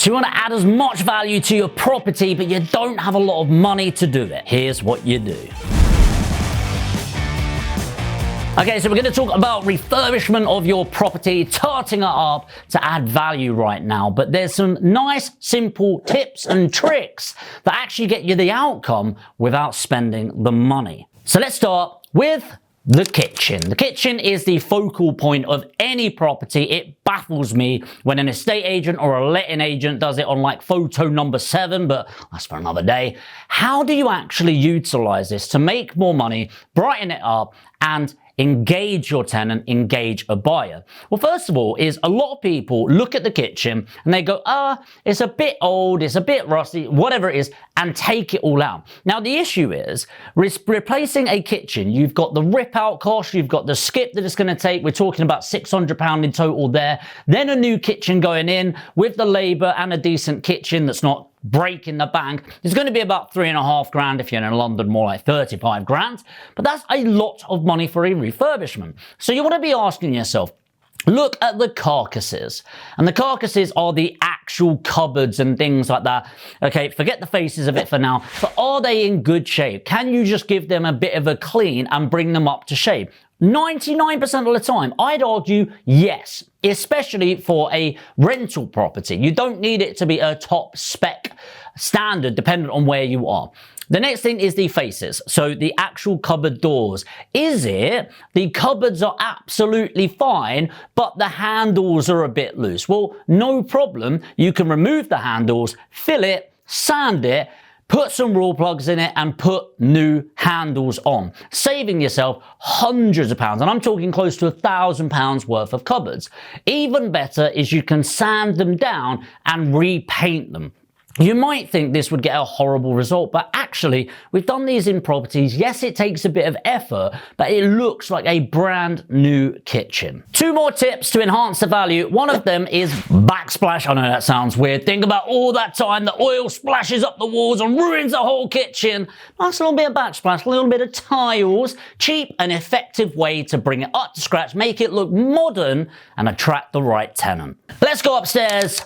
So you want to add as much value to your property, but you don't have a lot of money to do it. Here's what you do. Okay, so we're going to talk about refurbishment of your property, tarting it up to add value right now. But there's some nice, simple tips and tricks that actually get you the outcome without spending the money. So let's start with the kitchen. The kitchen is the focal point of any property. It baffles me when an estate agent or a letting agent does it on like photo number 7, but that's for another day. How do you actually utilize this to make more money, brighten it up, and engage your tenant, engage a buyer? Well, first of all, is a lot of people look at the kitchen and they go, it's a bit old, it's a bit rusty, whatever it is, and take it all out. Now, the issue is replacing a kitchen. You've got the rip out cost, you've got the skip that it's going to take. We're talking about £600 in total there. Then a new kitchen going in with the labor and a decent kitchen that's not breaking the bank. It's going to be about £3.5 grand. If you're in London, more like 35 grand. But that's a lot of money for a refurbishment. So you want to be asking yourself, look at the carcasses. And the carcasses are the actual cupboards and things like that. Okay, forget the faces of it for now. But are they in good shape? Can you just give them a bit of a clean and bring them up to shape? 99% of the time, I'd argue yes, especially for a rental property. You don't need it to be a top spec standard dependent on where you are. The next thing is the faces. So the actual cupboard doors. Is it the cupboards are absolutely fine, but the handles are a bit loose? Well, no problem. You can remove the handles, fill it, sand it, put some raw plugs in it and put new handles on, saving yourself hundreds of pounds. And I'm talking close to £1,000 worth of cupboards. Even better is you can sand them down and repaint them. You might think this would get a horrible result, but actually, we've done these in properties. Yes, it takes a bit of effort, but it looks like a brand new kitchen. 2 more tips to enhance the value. One of them is backsplash. I know that sounds weird. Think about all that time the oil splashes up the walls and ruins the whole kitchen. Nice little bit of backsplash, a little bit of tiles. Cheap and effective way to bring it up to scratch, make it look modern and attract the right tenant. Let's go upstairs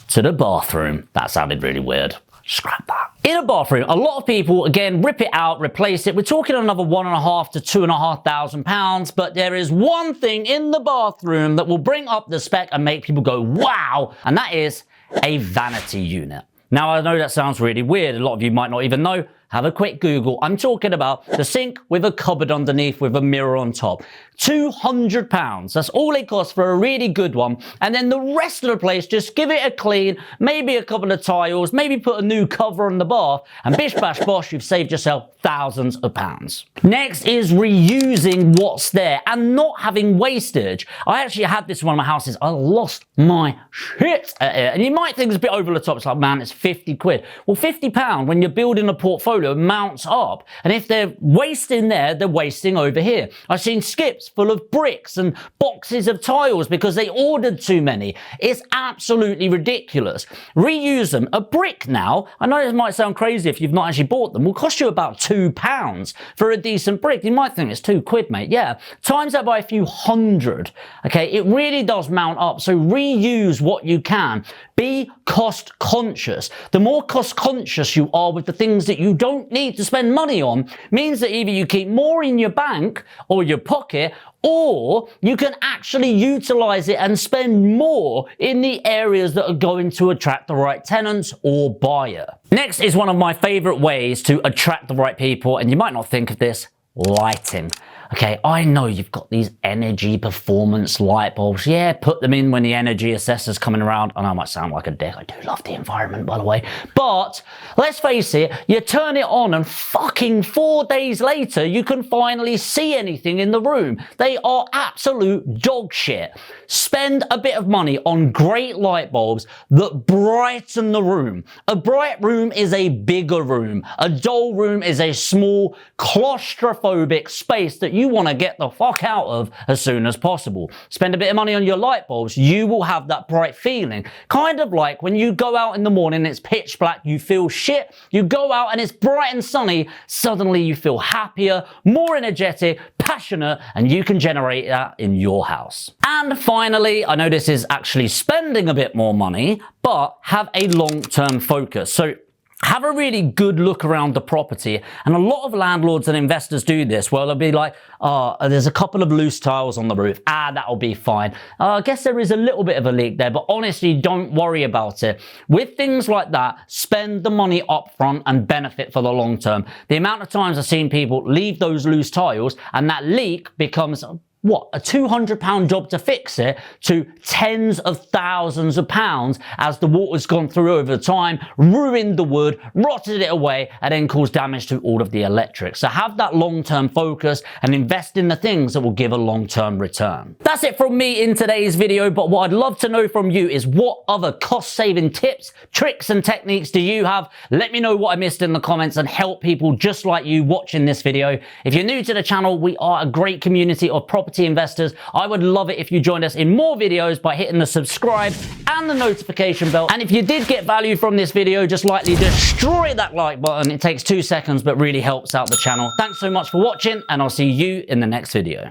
to the bathroom. That sounded really weird. Scrap that. In a bathroom, a lot of people, again, rip it out, replace it. We're talking another £1,500 to £2,500, but there is one thing in the bathroom that will bring up the spec and make people go, wow, and that is a vanity unit. Now, I know that sounds really weird. A lot of you might not even know. Have a quick Google. I'm talking about the sink with a cupboard underneath with a mirror on top. £200. That's all it costs for a really good one. And then the rest of the place, just give it a clean, maybe a couple of tiles, maybe put a new cover on the bath, and bish bash bosh, you've saved yourself thousands of pounds. Next is reusing what's there and not having wastage. I actually had this in one of my houses. I lost my shit at it. And you might think it's a bit over the top. It's like, man, it's 50 quid. Well, £50 when you're building a portfolio mounts up. And if they're wasting there, they're wasting over here. I've seen skips full of bricks and boxes of tiles because they ordered too many. It's absolutely ridiculous. Reuse them. A brick now, I know this might sound crazy if you've not actually bought them, will cost you about £2 for a decent brick. You might think it's £2, mate. Yeah. Times that by a few hundred. Okay. It really does mount up. So reuse what you can. Be cost conscious. The more cost conscious you are with the things that you don't need to spend money on means that either you keep more in your bank or your pocket, or you can actually utilize it and spend more in the areas that are going to attract the right tenants or buyer. Next is one of my favorite ways to attract the right people, and you might not think of this: lighting. Okay, I know you've got these energy performance light bulbs. Yeah, put them in when the energy assessor's coming around. I know I might sound like a dick. I do love the environment, by the way. But let's face it, you turn it on and fucking 4 days later, you can finally see anything in the room. They are absolute dog shit. Spend a bit of money on great light bulbs that brighten the room. A bright room is a bigger room. A dull room is a small, claustrophobic space that you want to get the fuck out of as soon as possible. Spend a bit of money on your light bulbs, you will have that bright feeling. Kind of like when you go out in the morning, it's pitch black, you feel shit. You go out and it's bright and sunny, suddenly you feel happier, more energetic, passionate, and you can generate that in your house. And finally, I know this is actually spending a bit more money, but have a long-term focus. So have a really good look around the property. And a lot of landlords and investors do this. Well, they'll be like, oh, there's a couple of loose tiles on the roof. That'll be fine. I guess there is a little bit of a leak there, but honestly, don't worry about it. With things like that, spend the money up front and benefit for the long term. The amount of times I've seen people leave those loose tiles and that leak becomes what, a £200 job to fix it, to tens of thousands of pounds as the water's gone through over time, ruined the wood, rotted it away, and then caused damage to all of the electrics. So have that long-term focus and invest in the things that will give a long-term return. That's it from me in today's video, but what I'd love to know from you is what other cost-saving tips, tricks, and techniques do you have? Let me know what I missed in the comments and help people just like you watching this video. If you're new to the channel, we are a great community of property investors. I would love it if you joined us in more videos by hitting the subscribe and the notification bell. And if you did get value from this video, just lightly destroy that like button. It takes 2 seconds, but really helps out the channel. Thanks so much for watching, and I'll see you in the next video.